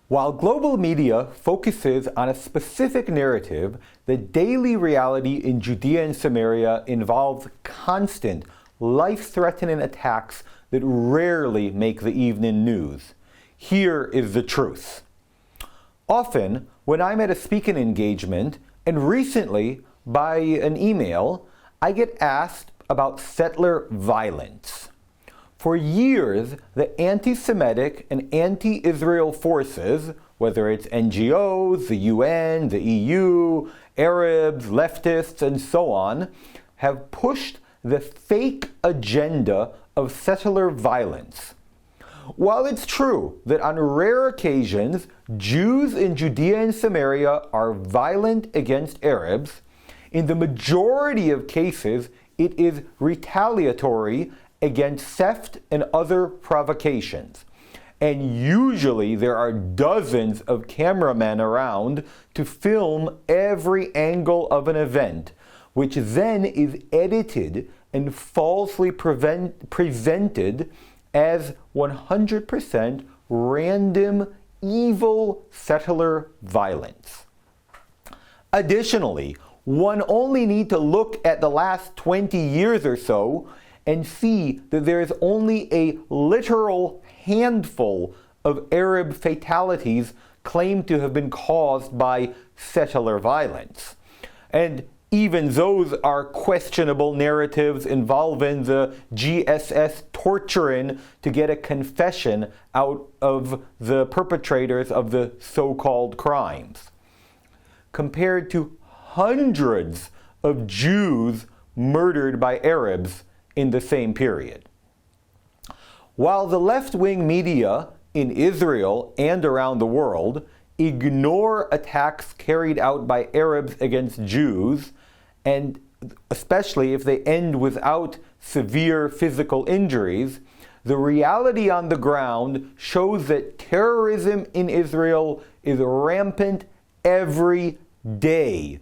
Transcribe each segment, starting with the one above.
While global media focuses on a specific narrative, the daily reality in Judea and Samaria involves constant, life-threatening attacks that rarely make the evening news. Here is the truth. Often, when I'm at a speaking engagement, and recently by an email, I get asked about settler violence. For years, the anti-Semitic and anti-Israel forces, whether it's NGOs, the UN, the EU, Arabs, leftists, and so on, have pushed the fake agenda of settler violence. While it's true that on rare occasions, Jews in Judea and Samaria are violent against Arabs, in the majority of cases, it is retaliatory against theft and other provocations. And usually there are dozens of cameramen around to film every angle of an event, which then is edited and falsely presented as 100% random, evil settler violence. Additionally, one only needs to look at the last 20 years or so and see that there is only a literal handful of Arab fatalities claimed to have been caused by settler violence. And even those are questionable narratives involving the GSS torturing to get a confession out of the perpetrators of the so-called crimes, compared to hundreds of Jews murdered by Arabs in the same period. While the left-wing media in Israel and around the world ignore attacks carried out by Arabs against Jews, and especially if they end without severe physical injuries, the reality on the ground shows that terrorism in Israel is rampant every day.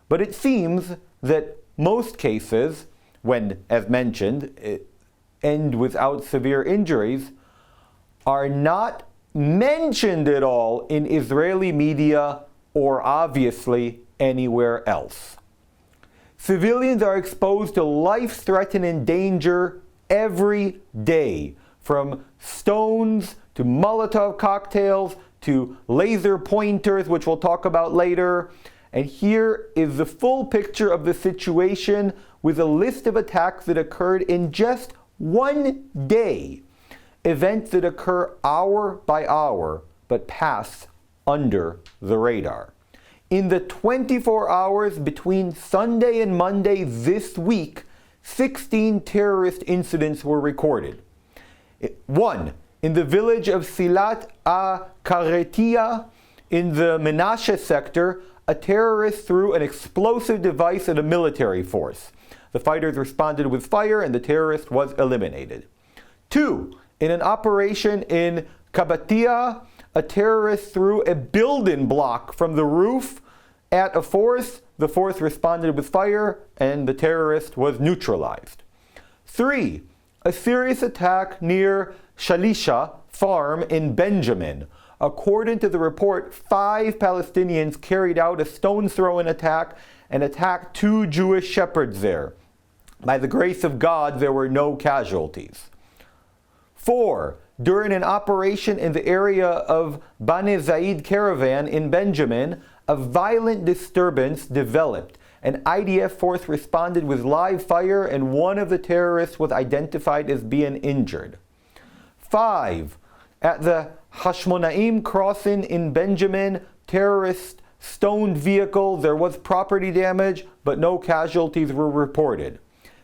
But it seems that most cases, when, as mentioned, end without severe injuries, are not mentioned at all in Israeli media or obviously anywhere else. Civilians are exposed to life-threatening danger every day, from stones to Molotov cocktails to laser pointers, which we'll talk about later. And here is the full picture of the situation with a list of attacks that occurred in just one day. Events that occur hour by hour, but pass under the radar. In the 24 hours between Sunday and Monday this week, 16 terrorist incidents were recorded. One, in the village of Silat a-Karetia in the Menashe sector, a terrorist threw an explosive device at a military force. The fighters responded with fire and the terrorist was eliminated. Two, in an operation in Kabatia, a terrorist threw a building block from the roof at a force. The force responded with fire and the terrorist was neutralized. Three, a serious attack near Shalisha farm in Benjamin. According to the report, 5 Palestinians carried out a stone-throwing attack and attacked 2 Jewish shepherds there. By the grace of God, there were no casualties. 4. During an operation in the area of Bane Zaid caravan in Benjamin, a violent disturbance developed. An IDF force responded with live fire and one of the terrorists was identified as being injured. 5. At the Hashmonaim crossing in Benjamin, terrorists stoned vehicles. There was property damage, but no casualties were reported.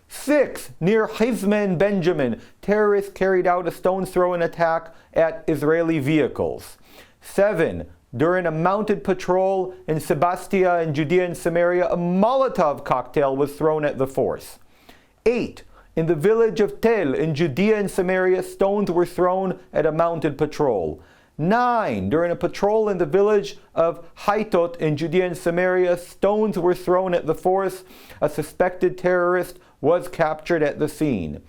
6. Near Hizmah in Benjamin, terrorists carried out a stone-throwing attack at Israeli vehicles. 7. During a mounted patrol in Sebastia in Judea and Samaria, a Molotov cocktail was thrown at the force. 8. In the village of Tel in Judea and Samaria, stones were thrown at a mounted patrol. 9. During a patrol in the village of Haitot in Judea and Samaria, stones were thrown at the force. A suspected terrorist was captured at the scene.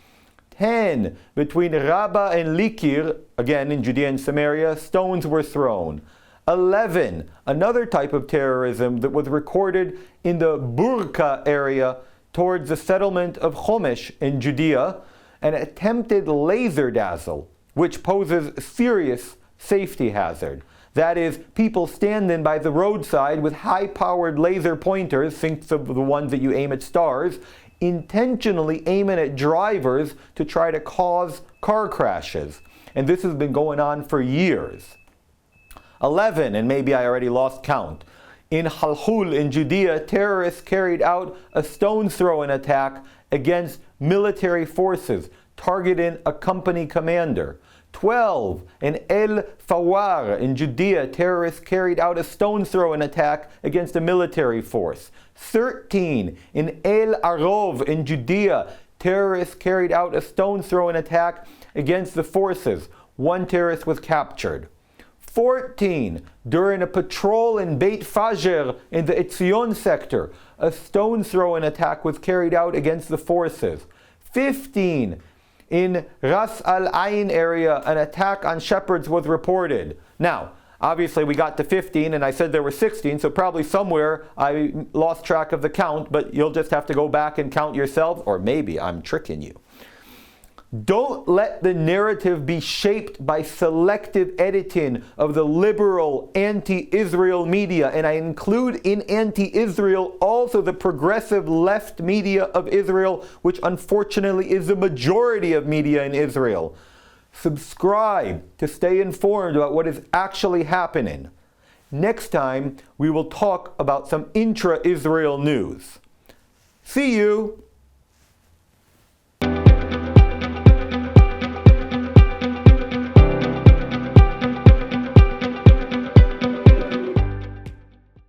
10. Between Rabbah and Likir, again in Judea and Samaria, stones were thrown. 11, another type of terrorism that was recorded in the Burqa area towards the settlement of Chomesh in Judea, an attempted laser dazzle, which poses serious safety hazard. That is, people standing by the roadside with high-powered laser pointers, think of the ones that you aim at stars, intentionally aiming at drivers to try to cause car crashes. And this has been going on for years. 11, and maybe I already lost count. In Halhul in Judea, terrorists carried out a stone-throwing attack against military forces, targeting a company commander. 12, in El Fawar in Judea, terrorists carried out a stone-throwing attack against a military force. 13, in El Arov in Judea, terrorists carried out a stone-throwing attack against the forces. One terrorist was captured. 14, during a patrol in Beit Fajr in the Etzion sector, a stone-throwing attack was carried out against the forces. 15, in Ras Al Ain area, an attack on shepherds was reported. Now, obviously we got to 15 and I said there were 16, so probably somewhere I lost track of the count, but you'll just have to go back and count yourselves, or maybe I'm tricking you. Don't let the narrative be shaped by selective editing of the liberal anti-Israel media, and I include in anti-Israel also the progressive left media of Israel, which unfortunately is the majority of media in Israel. Subscribe to stay informed about what is actually happening. Next time, we will talk about some intra-Israel news. See you!